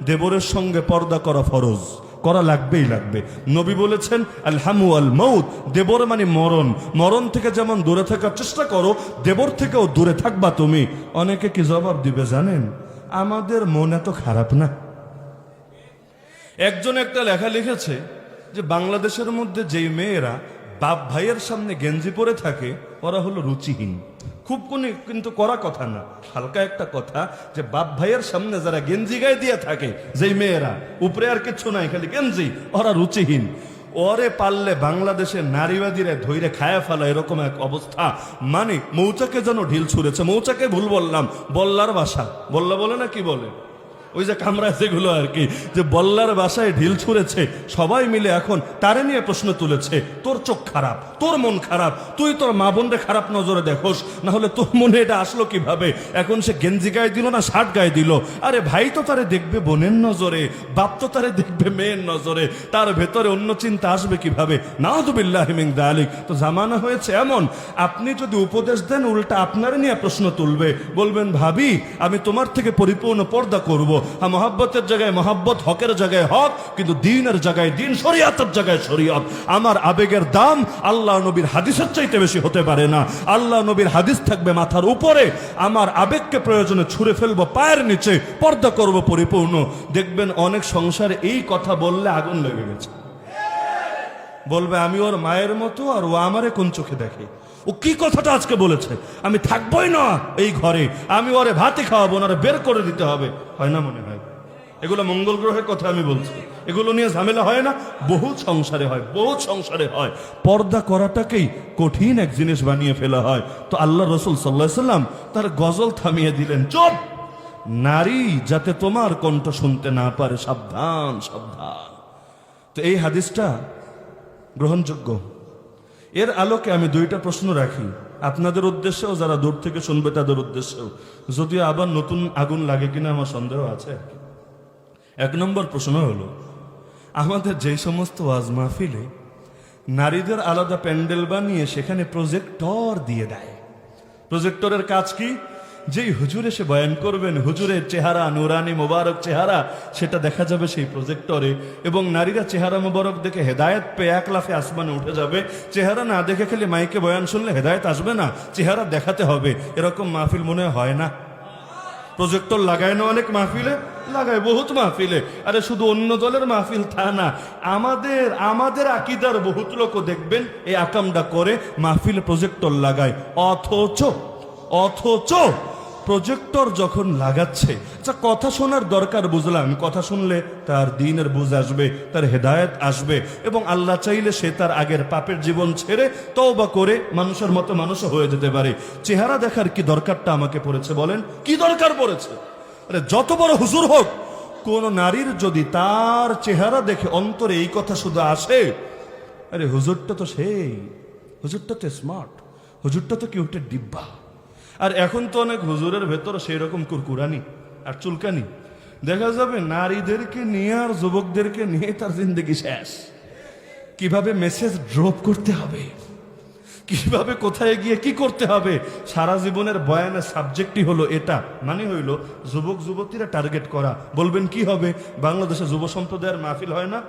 দেবরের সঙ্গে পর্দা করা ফরজ, করা লাগবেই লাগবে। নবী বলেছেন আল হামু আল মউত, দেবর মানে মরণ, মরণ থেকে যেমন দূরে থাকার চেষ্টা করো, দেবর থেকেও দূরে থাকবা তুমি। অনেকে কি জবাব দিবে জানেন? আমাদের মন এত খারাপ না। একজন একটা লেখা লিখেছে যে বাংলাদেশের মধ্যে যেই মেয়েরা বাপ ভাইয়ের সামনে গেঞ্জি পরে থাকে ওরা হলো রুচিহীন। খুব কিন্তু করা কথা না, হালকা একটা কথা, যে বাপ ভাইয়ের সামনে যারা গেঞ্জি গায়ে দিয়ে থাকে, যেই মেয়েরা উপরে আর কিছু নাই খালি গেঞ্জি, ওরা রুচিহীন। ওরে পারলে বাংলাদেশে নারীবাদীরা ধৈরে খায়া ফেলা, এরকম এক অবস্থা। মানে মৌচাকে যেন ঢিল ছুঁড়েছে। মৌচাকে ভুল বললাম, বল্লার বাসা, বল্লা বলে না কি বলে, ওই যে কামরা যেগুলো আর কি, যে বল্লার বাসায় ঢিল ছুঁড়েছে। সবাই মিলে এখন তারে নিয়ে প্রশ্ন তুলেছে, তোর চোখ খারাপ, তোর মন খারাপ, তুই তোর মা বোনরে খারাপ নজরে দেখোস, না হলে তোর মনে এটা আসলো কিভাবে? এখন সে গেঞ্জি গায়ে দিল না শার্ট গায়ে দিল? আরে ভাই তো তারে দেখবে বোনের নজরে, বাপ তো তারে দেখবে মেয়ের নজরে, তার ভেতরে অন্য চিন্তা আসবে কিভাবে? নাউযুবিল্লাহি মিন যালিক। তো জামানা হয়েছে এমন, আপনি যদি উপদেশ দেন উল্টা আপনারে নিয়ে প্রশ্ন তুলবে, বলবেন ভাবি আমি তোমার থেকে পরিপূর্ণ পর্দা করব। হ্যাঁ, মহাব্বতের জায়গায় মহাব্বত, হকের জায়গায় হক, কিন্তু দিনের জায়গায় দিন, শরিয়াতের জায়গায় শরিয়ত। আমার আবেগের দাম আল্লাহ নবীর হাদিসের চাইতে বেশি হতে পারে না। আল্লাহ নবীর হাদিস থাকবে মাথার উপরে, আমার আবেগকে প্রয়োজনে ছুঁড়ে ফেলবো পায়ের নিচে, পর্দা করব পরিপূর্ণ। দেখবেন অনেক সংসারে এই কথা বললে আগুন লেগে গেছে। বলবে আমি ওর মায়ের মতো আর ও আমারে কোন চোখে দেখে, ও কি কথাটা আজকে বলেছে, আমি থাকবোই না এই ঘরে, আমি ওরে ভাতে খাওয়াবো না, বের করে দিতে হবে। হয় না? মনে হয় এগুলো মঙ্গল গ্রহের কথা আমি বলছি, এগুলো নিয়ে ঝামেলা হয় না? বহু সংসারে হয়, বহু সংসারে হয়। পর্দা করাটাকেই কঠিন এক জিনিস বানিয়ে ফেলা হয়। তো আল্লাহ রসুল সাল্লাল্লাহু আলাইহি সাল্লাম তার গজল থামিয়ে দিলেন, চুপ, নারী যাতে তোমার কণ্ঠ শুনতে না পারে, সাবধান সাবধান। তো এই হাদিসটা গ্রহণযোগ্য। এর আলোকে আমি দুইটা প্রশ্ন রাখি আপনাদের উদ্দেশ্যেও, যারা দূর থেকে শুনবে তাদের উদ্দেশ্যেও, যদিও আবার নতুন আগুন লাগে কিনা আমার সন্দেহ আছে। এক নম্বর প্রশ্ন হলো, আমাদের যে সমস্ত ওয়াজ মাহফিলে নারীদের আলাদা প্যান্ডেল বানিয়ে সেখানে প্রজেক্টর দিয়ে দেয়, প্রজেক্টরের কাজ কি? যেই হুজুর এসে বয়ান করবেন, হুজুরের চেহারা, নুরানি মোবারক চেহারা, সেটা দেখা যাবে সেই প্রজেক্টরে, এবং নারীরা চেহারা মোবারক দেখে হেদায়েত পেয়ে এক লাফে আসমানে উঠে যাবে। চেহারা না দেখে খালি মাইকে বয়ান শুনলে হেদায়েত আসবে না, চেহারা দেখাতে হবে। এরকম মাহফিল মনে হয় না? প্রজেক্টর লাগায় না অনেক মাহফিলে? লাগায়, বহুত মাহফিলে। আরে শুধু অন্য দলের মাহফিল তা না, আমাদের আকীদার বহুত লোক দেখবেন এই আকামটা করে, মাহফিলে প্রজেক্টর লাগায়। অথচ প্রজেক্টর যখন লাগাচ্ছে, আচ্ছা কথা শোনার দরকার বুঝলাম, কথা শুনলে তার দ্বীনের বুঝ আসবে, তার হেদায়েত আসবে, এবং আল্লাহ চাইলে সে তার আগের পাপের জীবন ছেড়ে তওবা করে মানুষের মতো মানুষও হয়ে যেতে পারে। চেহারা দেখার কি দরকারটা আমাকে পড়েছে বলেন? কি দরকার পড়েছে? আরে যত বড় হুজুর হোক, কোন নারীর যদি তার চেহারা দেখে অন্তরে এই কথা শুধু আসে, আরে হুজুরটা তো হুজুরটা তো স্মার্ট, হুজুরটা তো কিউটের ডিব্বা। আর এখন তো অনেক হুজুরের ভেতর সেই রকম কুরকুরানি আর চুলকানি, দেখা যাবে নারীদেরকে নিয়ে আর যুবকদেরকে নিয়ে তার জিন্দেগি শেষ। কিভাবে মেসেজ ড্রপ করতে হবে, কিভাবে কোথায় গিয়ে কি করতে হবে, সারা জীবনের বয়ানের সাবজেক্টই হলো এটা। মানে হইল যুবক যুবতীরা টার্গেট করা। বলবেন কি হবে? বাংলাদেশে যুব সম্প্রদায়ের মাহফিল হয় না?